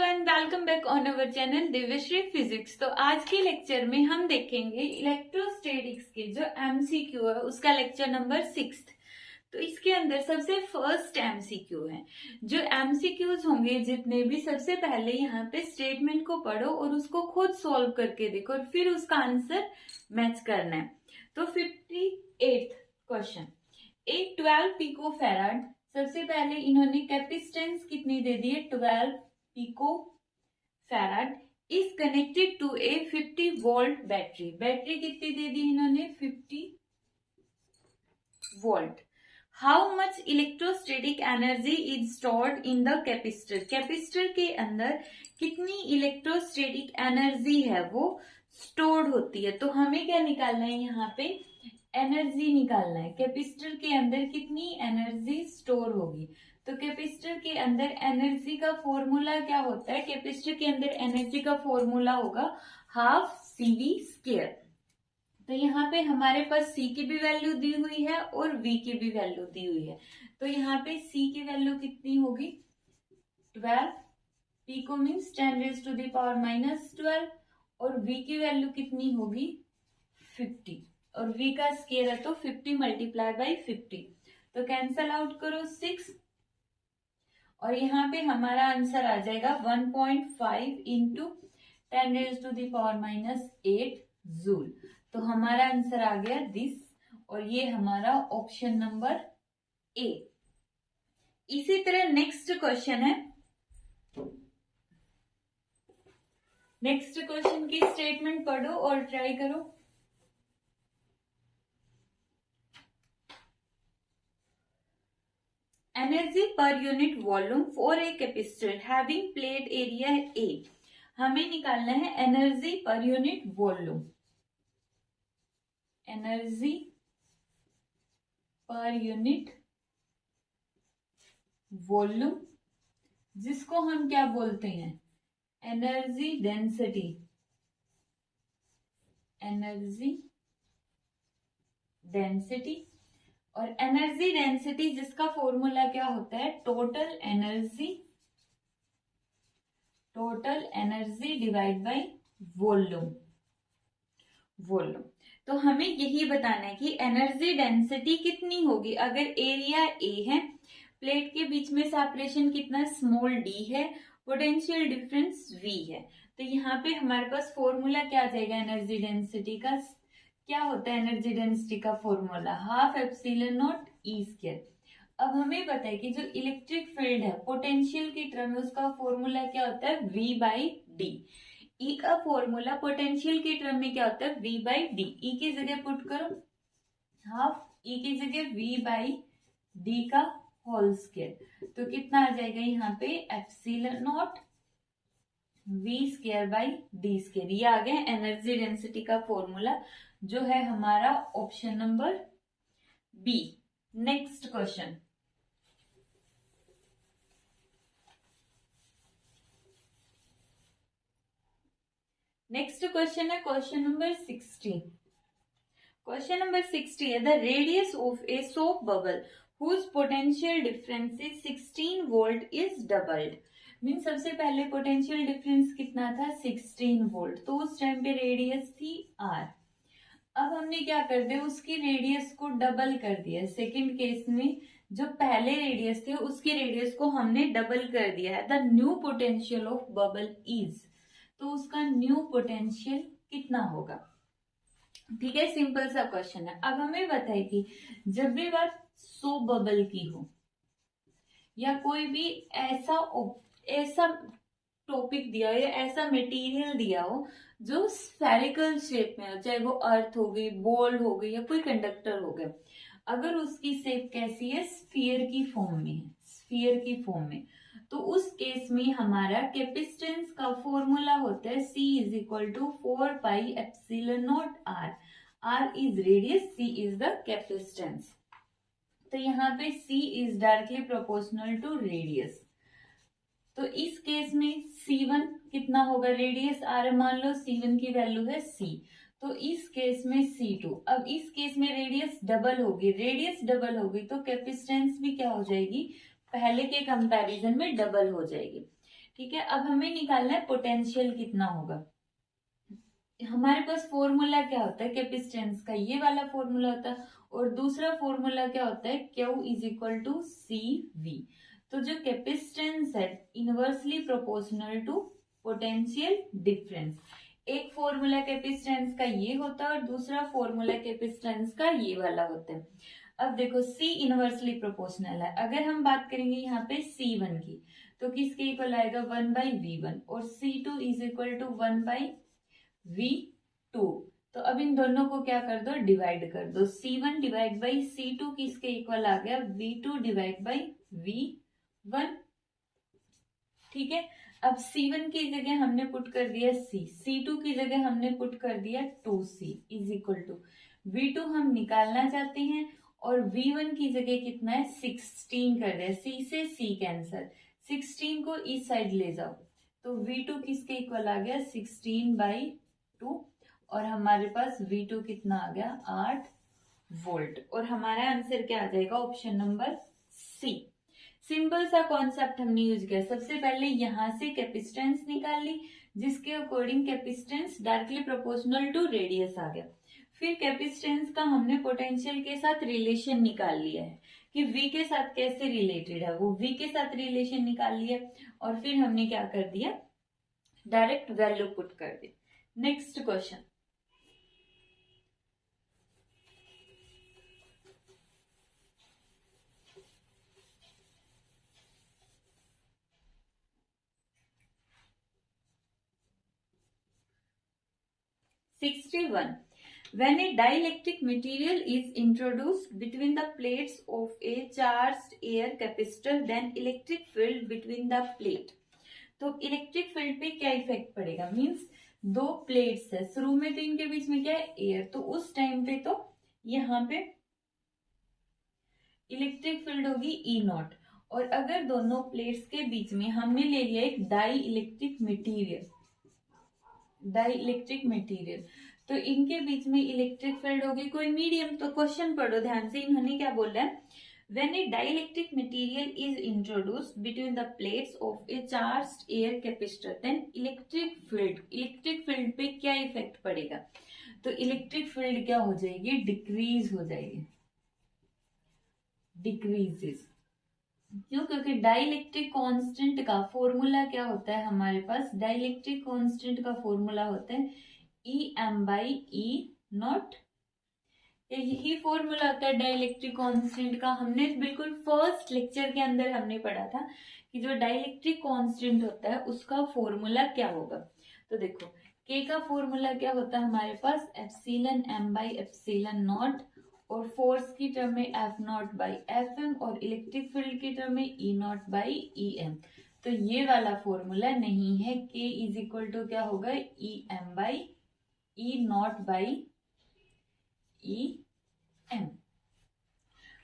And welcome back on our channel Divyashree physics. तो आज के लेक्चर में हम देखेंगे इलेक्ट्रोस्टैटिक्स के जो एमसीक्यू है उसका लेक्चर नंबर 6। तो इसके अंदर सबसे फर्स्ट एमसीक्यू है। जो एमसीक्यूज होंगे जितने भी, सबसे पहले यहाँ पे स्टेटमेंट को पढ़ो और उसको खुद सॉल्व करके देखो और फिर उसका आंसर मैच करना है। तो 58th क्वेश्चन, एक 12 पिको फैराड, सबसे पहले इन्होंने कैपेसिटेंस कितनी दे दी है 12 pico farad, is connected to a 50 volt battery. Battery कितनी दे दी इन्होंने 50 volt. How much electrostatic energy is stored in the capacitor. Capacitor के अंदर कितनी इलेक्ट्रोस्टैटिक एनर्जी है वो स्टोर्ड होती है। तो हमें क्या निकालना है, यहाँ पे एनर्जी निकालना है। कैपेसिटर के अंदर कितनी एनर्जी स्टोर होगी। तो कैपेसिटर के अंदर एनर्जी का फॉर्मूला क्या होता है, कैपेसिटर के अंदर एनर्जी का फॉर्मूला होगा हाफ CV स्क्वायर। तो यहाँ पे हमारे पास C की भी वैल्यू दी हुई है और V की भी वैल्यू दी हुई है। तो यहाँ पे C की वैल्यू कितनी होगी 12 पिको मीन्स 10⁻⁻12 और V की वैल्यू कितनी होगी 50 और V का स्क्वायर है तो 50 मल्टीप्लाई बाई 50। तो कैंसल आउट करो 6 और यहाँ पे हमारा आंसर आ जाएगा 1.5 इंटू 10⁻⁻8 जूल। तो हमारा आंसर आ गया दिस और ये हमारा ऑप्शन नंबर ए। इसी तरह नेक्स्ट क्वेश्चन है। नेक्स्ट क्वेश्चन की स्टेटमेंट पढ़ो और ट्राई करो। Energy per unit volume for a capacitor having plate area A. हमें निकालना है energy per unit volume. Energy per unit volume जिसको हम क्या बोलते हैं एनर्जी डेंसिटी। एनर्जी डेंसिटी और एनर्जी डेंसिटी जिसका फॉर्मूला क्या होता है total energy divide by volume. तो हमें यही बताना है कि एनर्जी डेंसिटी कितनी होगी। अगर एरिया A है, प्लेट के बीच में सेपरेशन कितना स्मॉल d है, पोटेंशियल डिफरेंस V है। तो यहाँ पे हमारे पास फॉर्मूला क्या आ जाएगा एनर्जी डेंसिटी का। क्या होता है एनर्जी डेंसिटी का formula half epsilon not E square. अब हमें पता है कि जो इलेक्ट्रिक फील्ड है पोटेंशियल की टर्म में उसका फॉर्मूला क्या होता है V/d। E का फॉर्मूला पोटेंशियल की टर्म में क्या होता है V/d। E की जगह पुट करो हाफ, E की जगह V/d का होल स्क्वायर। तो कितना आ जाएगा यहाँ पे epsilon not V square by D square. ये आ गया एनर्जी डेंसिटी का फॉर्मूला जो है हमारा option number B. Next question, next question है क्वेश्चन नंबर 60। क्वेश्चन नंबर 60 है the radius of a soap bubble whose potential difference is 16 volt is doubled. Mean सबसे पहले पोटेंशियल डिफरेंस कितना था 16 वोल्ट। तो उस टाइम पे रेडियस थी R। अब हमने क्या कर दिया उसकी रेडियस को डबल कर दिया। सेकंड केस में जो पहले रेडियस थे उसकी रेडियस को हमने डबल कर दिया है। The new potential of bubble is, तो उसका न्यू पोटेंशियल कितना होगा। ठीक है, सिंपल सा क्वेश्चन है। अब हमें बताए कि जब भी बात सोप बबल की हो या कोई भी ऐसा टॉपिक दिया हो या ऐसा मटेरियल दिया हो जो स्फेरिकल शेप में हो, चाहे वो अर्थ हो गई, बॉल हो गई या कोई कंडक्टर हो गया, अगर उसकी शेप कैसी है स्फीयर की फॉर्म में है, स्फीयर की फॉर्म में, तो उस केस में हमारा कैपेसिटेंस का फॉर्मूला होता है C is equal to 4 pi epsilon naught R। R is radius, C is the capacitance. तो यहाँ पे C is directly proportional to radius. तो इस केस में C1 कितना होगा, रेडियस R मान लो, C1 की वैल्यू है C, तो इस केस में C2। अब इस केस में रेडियस डबल होगी, रेडियस डबल होगी तो कैपेसिटेंस भी क्या हो जाएगी पहले के कंपैरिजन में डबल हो जाएगी। ठीक है, अब हमें निकालना है पोटेंशियल कितना होगा। हमारे पास फॉर्मूला क्या होता है कैपेसिटेंस का, ये वाला फॉर्मूला होता है, और दूसरा फॉर्मूला क्या होता है Q is equal to C V. तो जो कैपेसिटेंस है inversely proportional to potential difference. एक फॉर्मूला कैपेसिटेंस का ये होता है और दूसरा फॉर्मूला कैपेसिटेंस का ये वाला होता है। अब देखो C इनवर्सली प्रोपोर्शनल है, अगर हम बात करेंगे यहाँ पे C1 की तो किसके इक्वल आएगा 1/V1, और C2 is equal to 1/V2। तो अब इन दोनों को क्या कर दो, डिवाइड कर दो। C1 डिवाइड बाई C2 किसके इक्वल आ गया V2 डिवाइड बाई V1। ठीक है, अब C1 की जगह हमने पुट कर दिया C, C2 की जगह हमने पुट कर दिया 2C is equal to V2 हम निकालना चाहते हैं, और V1 की जगह कितना है 16 कर दिया, C से C कैंसल, 16 को इस साइड ले जाओ तो V2 किसके इक्वल आ गया 16/2, और हमारे पास V2 कितना आ गया 8 वोल्ट, और हमारा आंसर क्या आ जाएगा ऑप्शन नंबर सी। सिंपल सा कॉन्सेप्ट हमने यूज किया, सबसे पहले यहां से कैपेसिटेंस निकाल ली जिसके according capacitance directly proportional to radius आ गया। फिर कैपेसिटेंस का हमने पोटेंशियल के साथ रिलेशन निकाल लिया है कि V के साथ कैसे रिलेटेड है, वो V के साथ रिलेशन निकाल लिया, और फिर हमने क्या कर दिया डायरेक्ट वैल्यू पुट कर दी। Next question, one. When a dielectric material is introduced between the plates of a charged air capacitor, then electric field between the plate। तो इलेक्ट्रिक फील्ड पे क्या इफेक्ट पड़ेगा, मींस दो प्लेट्स है, शुरू में तो इनके बीच में क्या है एयर, तो उस टाइम पे तो यहाँ पे इलेक्ट्रिक फील्ड होगी ई नॉट। और अगर दोनों प्लेट्स के बीच में हमने ले लिया एक डाई इलेक्ट्रिक मटेरियल, तो इनके बीच में इलेक्ट्रिक फील्ड होगी कोई मीडियम। तो क्वेश्चन पढ़ो ध्यान से, इन्होंने क्या बोला है, When a dielectric material is introduced between the plates of a charged air capacitor, then electric field पे क्या इफेक्ट पड़ेगा, तो इलेक्ट्रिक फील्ड क्या हो जाएगी डिक्रीज हो जाएगी, डिक्रीजेस। क्यों, क्योंकि डाइलेक्ट्रिक कांस्टेंट का फॉर्मूला क्या होता है हमारे पास, डाइलेक्ट्रिक कांस्टेंट का फॉर्मूला होता है E/m/E0। यही फॉर्मूला होता है डाइलेक्ट्रिक कांस्टेंट का। हमने बिल्कुल फर्स्ट लेक्चर के अंदर हमने पढ़ा था कि जो डाइलेक्ट्रिक कांस्टेंट होता है उसका फॉर्मूला क्या होगा। तो देखो K का फॉर्मूला क्या होता है हमारे पास ε/m/ε0, और फोर्स की टर्म में F0/Fm, और इलेक्ट्रिक फील्ड की टर्म में E0/Em। तो ये वाला फॉर्मूला नहीं है, K इज इक्वल टू क्या होगा E/E0/Em।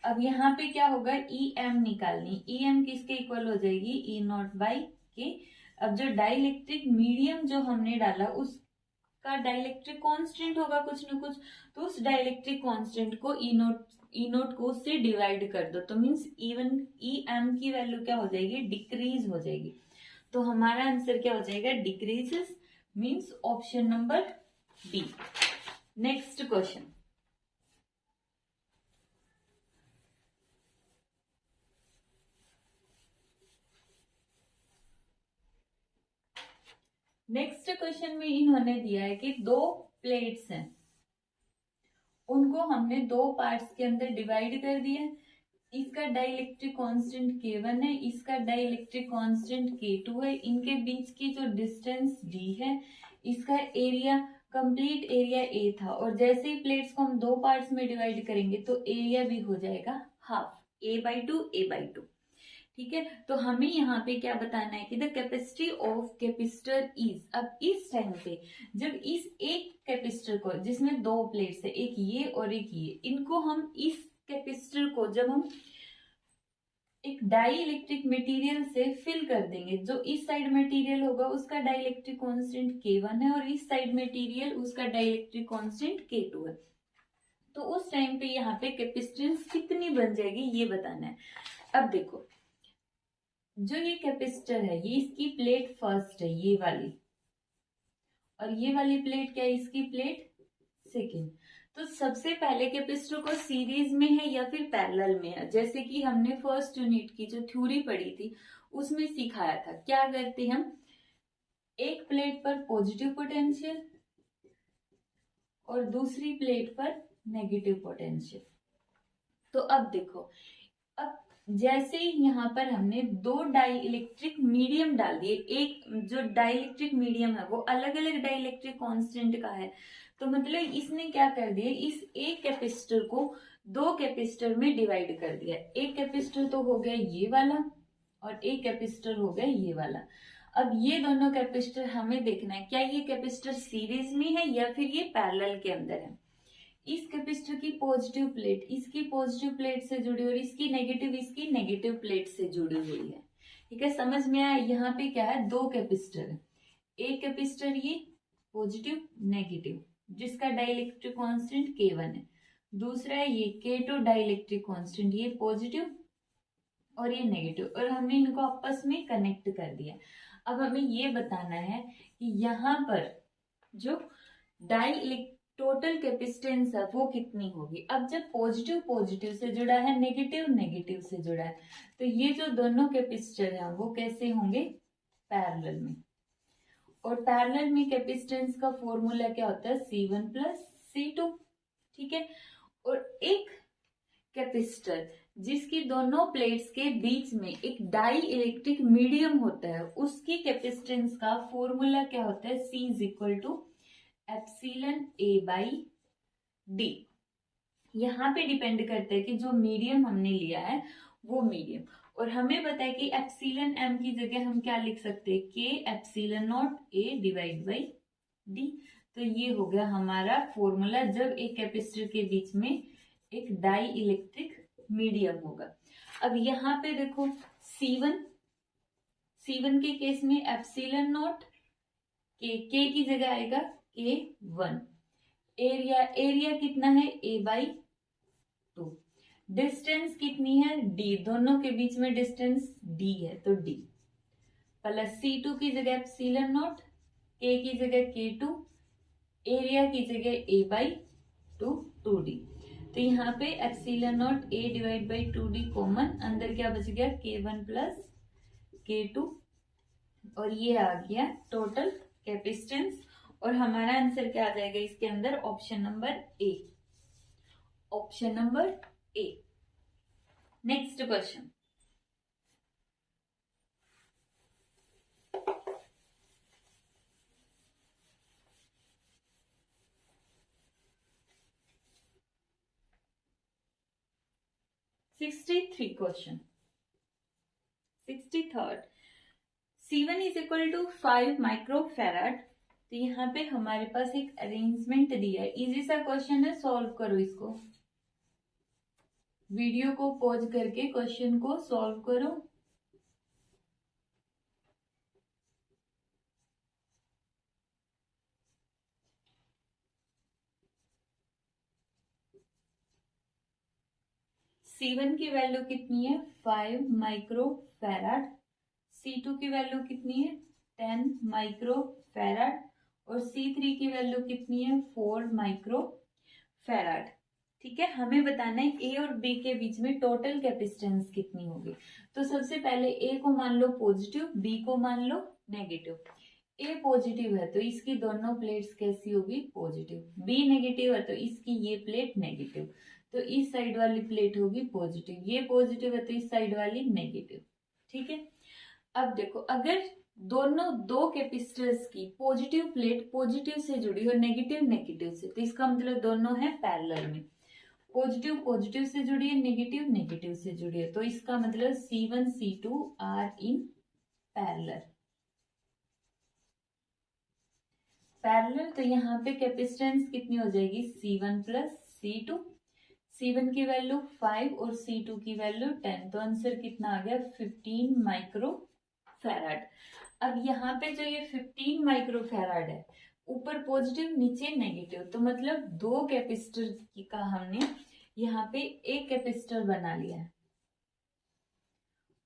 अब यहाँ पे क्या होगा Em निकालनी, Em किसके इक्वल हो जाएगी E0/K। अब जो डाइलेक्ट्रिक मीडियम जो हमने डाला उसका डाइलेक्ट्रिक कांस्टेंट होगा कुछ न कुछ, तो उस डाइलेक्ट्रिक कांस्टेंट को E0 को उससे डिवाइड कर दो, तो मीन्स Em की वैल्यू क्या हो जाएगी डिक्रीज हो जाएगी। तो हमारा आंसर क्या हो जाएगा decreases, means option number B. Next question, next question में इन्होंने दिया है कि दो प्लेट्स हैं, उनको हमने दो पार्ट्स के अंदर डिवाइड कर दिया है। इसका डाइलेक्ट्रिक कांस्टेंट K1 है, इसका डाइलेक्ट्रिक कांस्टेंट K2 है, इनके बीच की जो डिस्टेंस D है, इसका एरिया कंप्लीट एरिया A था, और जैसे ही प्लेट्स को हम दो पार्ट्स में डिवाइड करेंगे तो एरिया भी हो जाएगा हाफ, A/2 ठीक है। तो हमें यहाँ पे क्या बताना है कि the capacity of capacitor is, अब इस टाइम पे जब इस एक कैपेसिटर को जिसमें दो प्लेट्स है, एक ये और एक ये, इनको हम इस कैपेसिटर को जब हम एक डाई इलेक्ट्रिक मटेरियल से फिल कर देंगे, जो इस साइड मटेरियल होगा उसका डाइलेक्ट्रिक कांस्टेंट K1 है, और इस साइड मटेरियल उसका डाइलेक्ट्रिक कांस्टेंट K2 है। तो उस टाइम पे यहाँ पे कैपेसिटेंस कितनी बन जाएगी ये बताना है। अब देखो जो ये कैपेसिटर है ये इसकी प्लेट फर्स्ट है ये वाली, और ये वाली प्लेट क्या है, इसकी प्लेट सेकेंड। तो सबसे पहले कैपेसिटर को सीरीज में है या फिर पैरेलल में है, जैसे कि हमने फर्स्ट यूनिट की जो थ्योरी पढ़ी थी उसमें सिखाया था। क्या करते हम, एक प्लेट पर पॉजिटिव पोटेंशियल और दूसरी प्लेट पर नेगेटिव पोटेंशियल। तो अब देखो, अब जैसे यहाँ पर हमने दो डाई इलेक्ट्रिक मीडियम डाल दिए, एक जो डाई इलेक्ट्रिक मीडियम है वो अलग अलग डाई इलेक्ट्रिक कॉन्स्टेंट का है, तो मतलब इसने क्या कर दिया, इस एक कैपेसिटर को दो कैपेसिटर में डिवाइड कर दिया। एक कैपेसिटर तो हो गया ये वाला और एक कैपेसिटर हो गया ये वाला। अब ये दोनों कैपेसिटर हमें देखना है, क्या ये कैपेसिटर सीरीज में है या फिर ये पैरेलल के अंदर है। इस कैपेसिटर की पॉजिटिव प्लेट इसकी पॉजिटिव प्लेट से जुड़ी और इसकी नेगेटिव प्लेट से जुड़ी हुई है। ठीक है, समझ में आया। यहाँ पे क्या है, दो कैपेसिटर है, एक कैपेसिटर ये पॉजिटिव नेगेटिव जिसका डाइलेक्ट्रिक कांस्टेंट K1 है, दूसरा है ये K2 डाइलेक्ट्रिक कांस्टेंट, ये पॉजिटिव और ये नेगेटिव, और हमने इनको आपस में कनेक्ट कर दिया। अब हमें ये बताना है कि यहाँ पर जो टोटल कैपेसिटेंस है वो कितनी होगी। अब जब पॉजिटिव पॉजिटिव से जुड़ा है, नेगेटिव नेगेटिव से जुड़ा है, तो ये जो दोनों कैपेसिटर हैं वो कैसे होंगे, पैरेलल में। और पैरेलल में कैपेसिटेंस का फॉर्मूला क्या होता है, C1 प्लस C2। ठीक है, और एक कैपेसिटर जिसकी दोनों प्लेट्स के बीच में एक डाई इलेक्ट्रिक मीडियम होता है, उसकी कैपेसिटेंस का फॉर्मूला क्या होता है, C is equal to epsilon A by D। यहाँ पे डिपेंड करता है कि जो मीडियम हमने लिया है वो मीडियम, और हमें पता है कि एप्सिलॉन M की जगह हम क्या लिख सकते हैं, K epsilon not A divide by D। तो ये हो गया हमारा फॉर्मूला जब एक कैपेसिटर के बीच में एक डाई इलेक्ट्रिक मीडियम होगा। अब यहाँ पे देखो C1 के केस में एप्सिलॉन नॉट K की जगह आएगा K1। एरिया कितना है, A बाई 2। डिस्टेंस कितनी है, D, दोनों के बीच में डिस्टेंस D है तो D प्लस C2 की जगह एप्सिलॉन नॉट, K की जगह K2, एरिया की जगह A बाई 2D। तो यहाँ पे epsilon not A divide by 2D common, अंदर क्या बच गया, K1 प्लस K2, और ये आ गया टोटल कैपेसिटेंस। और हमारा आंसर क्या आ जाएगा इसके अंदर, option number A, option number A। Next question, question 63rd, C1 is equal to 5 microfarad. तो यहाँ पे हमारे पास एक अरेंजमेंट दिया है, इजी सा क्वेश्चन है, सॉल्व करो इसको। वीडियो को पॉज करके क्वेश्चन को सॉल्व करो। C1 की वैल्यू कितनी है, 5 माइक्रोफैराड। C2 की वैल्यू कितनी है, 10 माइक्रोफैराड। और C3 की वैल्यू कितनी है, 4 माइक्रोफैराड। ठीक है, हमें बताना है A और B के बीच में टोटल कैपेसिटेंस कितनी होगी। तो सबसे पहले A को मान लो पॉजिटिव, B को मान लो नेगेटिव। A पॉजिटिव है तो इसकी दोनों प्लेट्स कैसी होगी, पॉजिटिव। B नेगेटिव है तो इसकी ये प्लेट नेगेटिव, तो इस साइड वाली प्लेट होगी पॉजिटिव। ये पॉजिटिव है तो इस साइड वाली नेगेटिव। ठीक है, अब देखो, अगर दोनों दो कैपेसिटर्स की पॉजिटिव प्लेट पॉजिटिव से जुड़ी हो, नेगेटिव नेगेटिव से, तो इसका मतलब दोनों है पैरेलल में। पॉजिटिव पॉजिटिव से जुड़ी है, नेगेटिव नेगेटिव से जुड़ी है, तो इसका मतलब C1 C2 are in parallel. तो यहाँ पे कैपेसिटेंस कितनी हो जाएगी, C1 प्लस C2। C1 की वैल्यू 5 और C2 की वैल्यू 10, तो आंसर कितना आ गया, 15 माइक्रोफैराड। अब यहाँ पे जो ये 15 माइक्रोफैराड है, ऊपर पॉजिटिव नीचे नेगेटिव, तो मतलब दो कैपेसिटर का हमने यहाँ पे एक कैपेसिटर बना लिया है।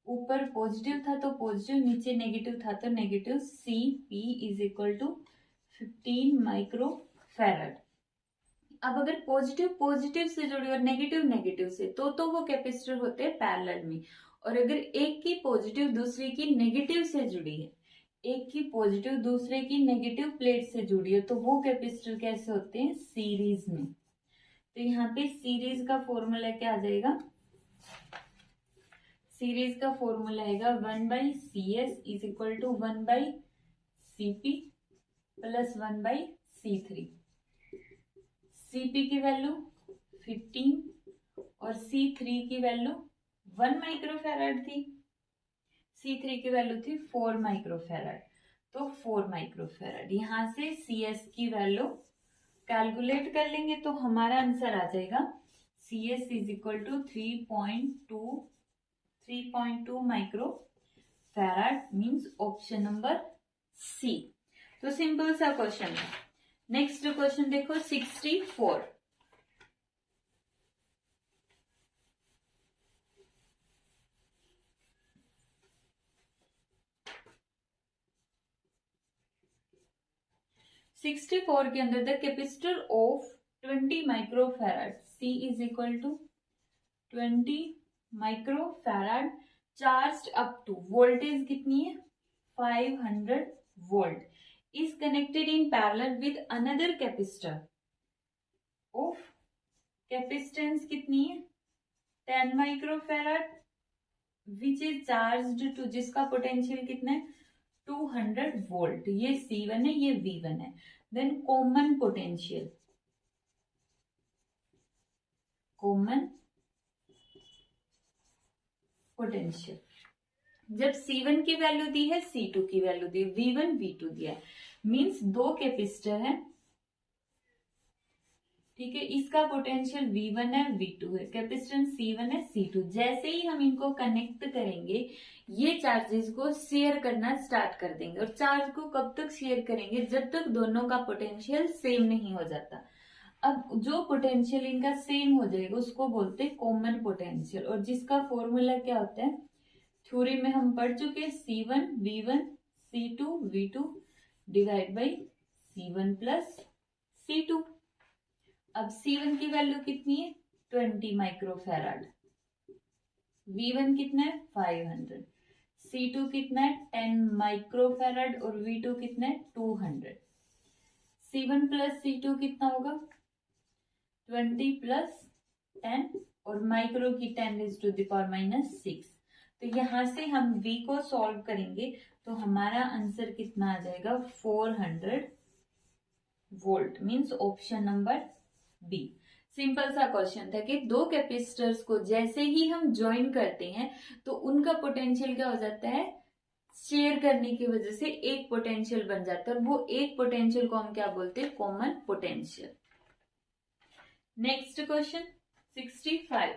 ऊपर पॉजिटिव था तो पॉजिटिव, नीचे नेगेटिव था तो negative, C P is equal to 15 micro farad. अब अगर पॉजिटिव पॉजिटिव से जुड़ी और नेगेटिव नेगेटिव से, तो वो कैपेसिटर होते हैं पैरेलल में। और अगर एक की पॉजिटिव दूसरे की नेगेटिव से जुड़ी है, एक की पॉजिटिव दूसरे की नेगेटिव प्लेट से जुड़ी है, तो वो कैपेसिटर कैसे होते हैं, सीरीज में। तो यहाँ पे सीरीज का फॉर्मूला क्या आ जाएगा, सीरीज का फॉर्मूला आएगा 1/CS is equal to 1/CP plus 1/C3। CP की वैल्यू 15 और C3 की वैल्यू 1 माइक्रोफैराड थी, C3 की वैल्यू थी 4 माइक्रोफैराड, तो 4 माइक्रोफैराड। यहां से CS की वैल्यू कैलकुलेट कर लेंगे तो हमारा आंसर आ जाएगा CS is equal to 3.2 microfarad, means option number C. तो सिंपल सा क्वेश्चन है। नेक्स्ट क्वेश्चन देखो 64। सिक्सटी फोर के अंदर the capacitor of 20 microfarad C is equal to 20 microfarad charged up to, voltage कितनी है 500 volt, is connected in parallel with another capacitor of capacitance कितनी है 10 microfarad which is charged to, जिसका potential कितना है 200 volt. ये C1 है, ये V1 है। Then common potential, common potential, जब C1 की वैल्यू दी है, C2 की वैल्यू दी है, V1 V2 दिया है, मींस दो कैपेसिटर है, ठीक है। इसका पोटेंशियल V1 है, V2 है, कैपेसिटेंस C1 है, C2। जैसे ही हम इनको कनेक्ट करेंगे, ये चार्जेस को शेयर करना स्टार्ट कर देंगे। और चार्ज को कब तक शेयर करेंगे, जब तक दोनों का पोटेंशियल सेम नहीं हो जाता। अब जो पोटेंशियल इनका सेम हो जाएगा उसको बोलते हैं कॉमन पोटेंशियल, और जिसका फॉर्मूला क्या होता है, थ्योरी में हम पढ़ चुके हैं, C1 V1 C2 V2 divide by C1 plus C2। अब C1 की वैल्यू कितनी है 20 माइक्रोफैराड, V1 कितना है 500, C2 कितना है 10 माइक्रोफैराड और V2 कितना है 200। C1 प्लस C2 कितना होगा 20 प्लस 10 और माइक्रो की 10⁻⁻⁶। तो यहां से हम V को सॉल्व करेंगे तो हमारा आंसर कितना आ जाएगा 400 volt, means option number B. Simple सा क्वेश्चन था कि दो कैपेसिटर्स को जैसे ही हम ज्वाइन करते हैं तो उनका पोटेंशियल क्या हो जाता है, शेयर करने की वजह से एक पोटेंशियल बन जाता है, और वो एक पोटेंशियल को हम क्या बोलते हैं, common potential. Next question 65।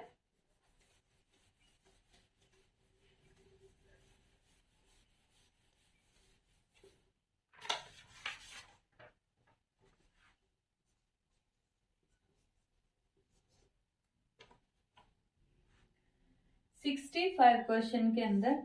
Sixty five question के अंदर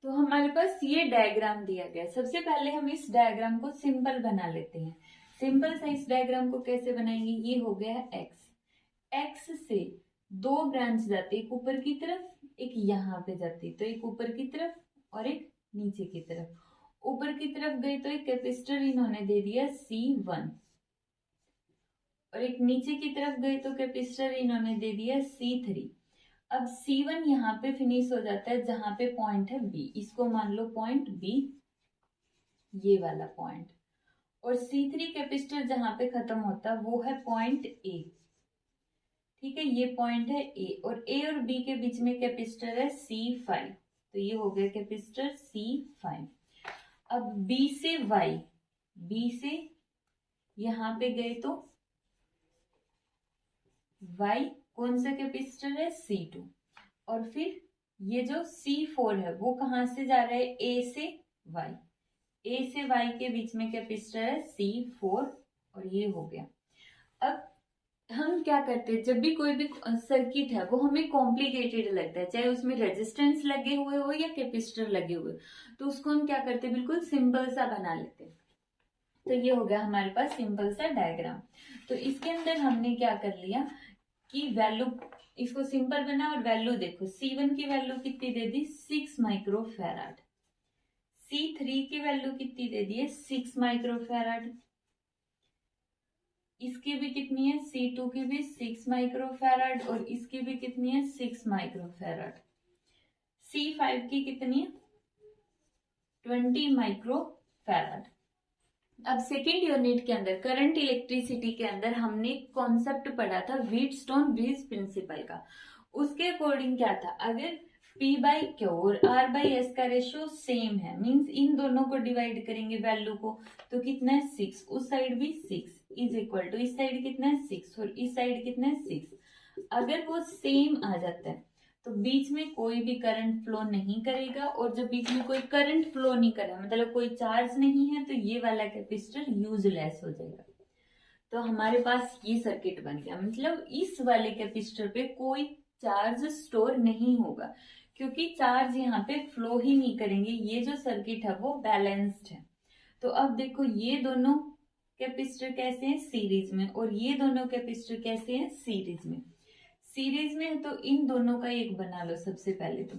तो हमारे पास ये डायग्राम दिया गया है। सबसे पहले हम इस डायग्राम को सिंपल बना लेते हैं। सिंपल सा इस डायग्राम को कैसे बनाएंगे, ये हो गया है एक्स, एक्स से दो ब्रांच जाती है, एक ऊपर की तरफ एक यहाँ पे जाती है, तो एक ऊपर की तरफ और एक नीचे की तरफ। ऊपर की तरफ गई तो एक कैपेसिटर इन्होंने दे दिया C1, और एक नीचे की तरफ गई तो कैपेसिटर इन्होंने दे दिया C3। अब C1 यहाँ पे फिनिश हो जाता है जहां पे पॉइंट है B, इसको मान लो पॉइंट B, ये वाला पॉइंट, और C3 कैपेसिटर जहां पे खत्म होता है वो है पॉइंट A। ठीक है, ये पॉइंट है A, और A और B के बीच में कैपेसिटर है C5, तो ये हो गया कैपेसिटर C5। अब B से Y, B से यहां पे गए तो Y कौन सा कैपेसिटर है C2, और फिर ये जो C4 है वो कहां से जा रहा है A से Y, A से Y के बीच में कैपेसिटर है C4, और ये हो गया। अब हम क्या करते हैं, जब भी कोई भी सर्किट है वो हमें कॉम्प्लिकेटेड लगता है, चाहे उसमें रेजिस्टेंस लगे हुए हो या कैपेसिटर लगे हुए, तो उसको हम क्या करते हैं, बिल्कुल सिंपल सा बना लेते हैं। तो ये हो गया हमारे पास सिंपल सा डायग्राम। तो इसके अंदर हमने क्या कर लिया कि वैल्यू, इसको सिंपल बना और वैल्यू देखो, C1 की वैल्यू कितनी दे दी 6 माइक्रोफैराड, C3 की वैल्यू कितनी दे दी है 6 माइक्रोफैराड, इसकी भी कितनी है C2 की भी 6 माइक्रोफैराड, और इसकी भी कितनी है 6 माइक्रोफैराड, C5 की कितनी है 20 माइक्रोफैराड। अब सेकेंड यूनिट के अंदर करंट इलेक्ट्रिसिटी के अंदर हमने कॉन्सेप्ट पढ़ा था व्हीटस्टोन ब्रिज प्रिंसिपल का। उसके अकॉर्डिंग क्या था, अगर P बाई क्यू और R बाई एस का रेशियो सेम है, मींस इन दोनों को डिवाइड करेंगे वैल्यू को, तो कितना है 6, उस साइड भी 6 इज इक्वल टू इस साइड कितना है 6 और इस साइड कितना है 6। अगर वो सेम आ जाता है तो बीच में कोई भी करंट फ्लो नहीं करेगा, और जब बीच में कोई करंट फ्लो नहीं कर रहा, मतलब कोई चार्ज नहीं है, तो ये वाला कैपेसिटर यूजलेस हो जाएगा। तो हमारे पास ये सर्किट बन गया, मतलब इस वाले कैपेसिटर पे कोई चार्ज स्टोर नहीं होगा, क्योंकि चार्ज यहाँ पे फ्लो ही नहीं करेंगे, ये जो सर्किट है वो बैलेंस्ड है। तो अब देखो ये दोनों कैपेसिटर कैसे हैं सीरीज में, और ये दोनों कैपेसिटर कैसे हैं सीरीज में। सीरीज में है तो इन दोनों का एक बना लो सबसे पहले। तो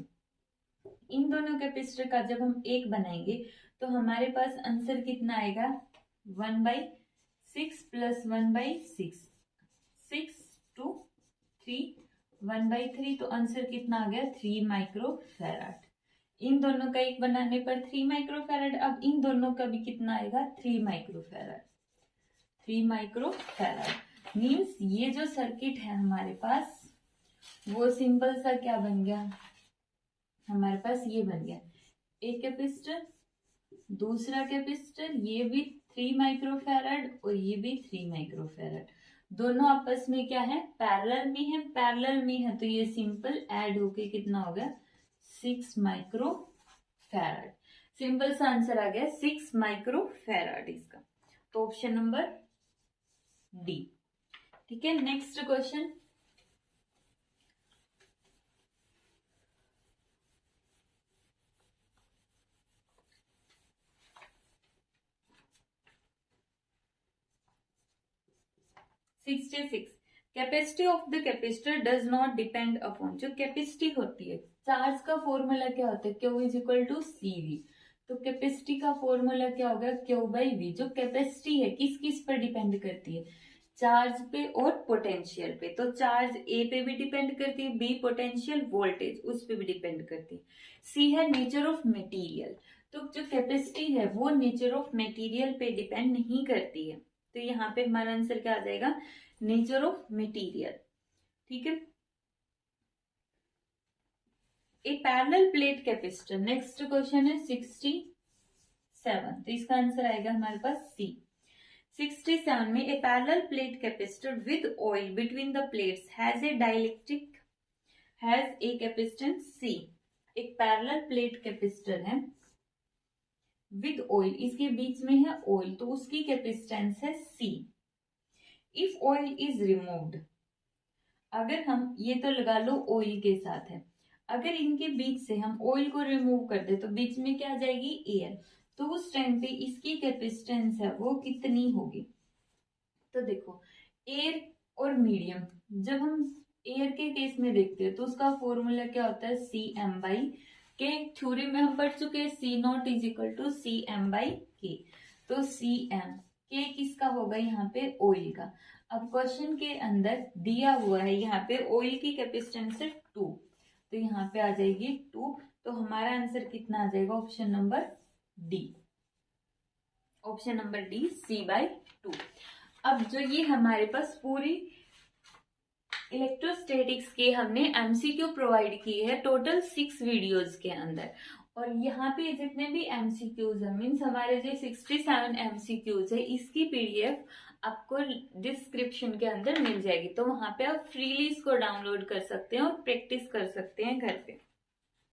इन दोनों कैपेसिटर का जब हम एक बनाएंगे तो हमारे पास आंसर कितना आएगा 1/6 प्लस 1/6, 6 2 3 1/3, तो आंसर कितना आ गया 3 माइक्रोफैराड। इन दोनों का एक बनाने पर 3 माइक्रोफैराड। अब इन दोनों का भी कितना आएगा 3 माइक्रोफैराड, 3 माइक्रोफैराड। मीन्स ये जो सर्किट है हमारे पास वो सिंपल सा क्या बन गया हमारे पास, ये बन गया एक कैपेसिटर, दूसरा कैपेसिटर, ये भी 3 माइक्रोफैराड और ये भी 3 माइक्रोफैराड, दोनों आपस में क्या है पैरेलल में है, पैरेलल में है तो ये सिंपल ऐड होके कितना हो गया 6 माइक्रोफैराड। सिंपल सा आंसर आ गया 6 माइक्रोफैराड इसका, तो ऑप्शन नंबर डी। ठीक है, next question. Capacity of the capacitor does not depend upon, जो कैपेसिटी होती है, चार्ज का फॉर्मूला क्या होता है Q is equal to CV, तो कैपेसिटी का फॉर्मूला क्या होगा Q बाई V। जो कैपेसिटी है किस किस पर डिपेंड करती है, चार्ज पे और पोटेंशियल पे। तो चार्ज A पे भी डिपेंड करती है, B पोटेंशियल वोल्टेज उस पे भी डिपेंड करती है, C है नेचर ऑफ मटेरियल, तो जो कैपेसिटी है वो नेचर ऑफ मटेरियल पे डिपेंड नहीं करती है, तो यहाँ पे हमारा आंसर क्या आ जाएगा नेचर ऑफ मटेरियल। ठीक है, a parallel plate capacitor. Next question है 67, तो इसका आंसर आएगा हमारे पास सी। 67 में a parallel plate capacitor with oil between the plates has a dielectric has a capacitance C. एक पैरेलल प्लेट कैपेसिटर है विद ऑयल, इसके बीच में है ऑयल, तो उसकी कैपेसिटेंस है C. If oil is removed, अगर हम ये तो लगा लो ऑयल के साथ है, अगर इनके बीच से हम ऑयल को रिमूव कर दे तो बीच में क्या आ जाएगी एयर, तो उस टाइम पे इसकी कैपेसिटेंस है वो कितनी होगी। तो देखो एयर और मीडियम, जब हम एयर के केस में देखते हैं तो उसका फॉर्मूला क्या होता है CM/K, थ्योरी में हम पढ़ चुके हैं C0 is equal to CM/K, तो CM K किसका होगा यहाँ पे ऑयल का। अब क्वेश्चन के अंदर दिया हुआ है यहाँ पे ऑयल की कैपेसिटेंस है 2, तो यहाँ पे आ जाएगी 2, तो हमारा आंसर कितना आ जाएगा option number D. Option number D C/2। अब जो ये हमारे पास पूरी इलेक्ट्रोस्टैटिक्स के हमने एमसीक्यू प्रोवाइड किए हैं टोटल 6 वीडियोस के अंदर, और यहाँ पे जितने भी एमसीक्यूज है मीन्स हमारे जो 67 एमसीक्यूज है इसकी पीडीएफ आपको डिस्क्रिप्शन के अंदर मिल जाएगी, तो वहां पे आप फ्रीली इसको डाउनलोड कर सकते हैं और प्रैक्टिस कर सकते हैं घर पे।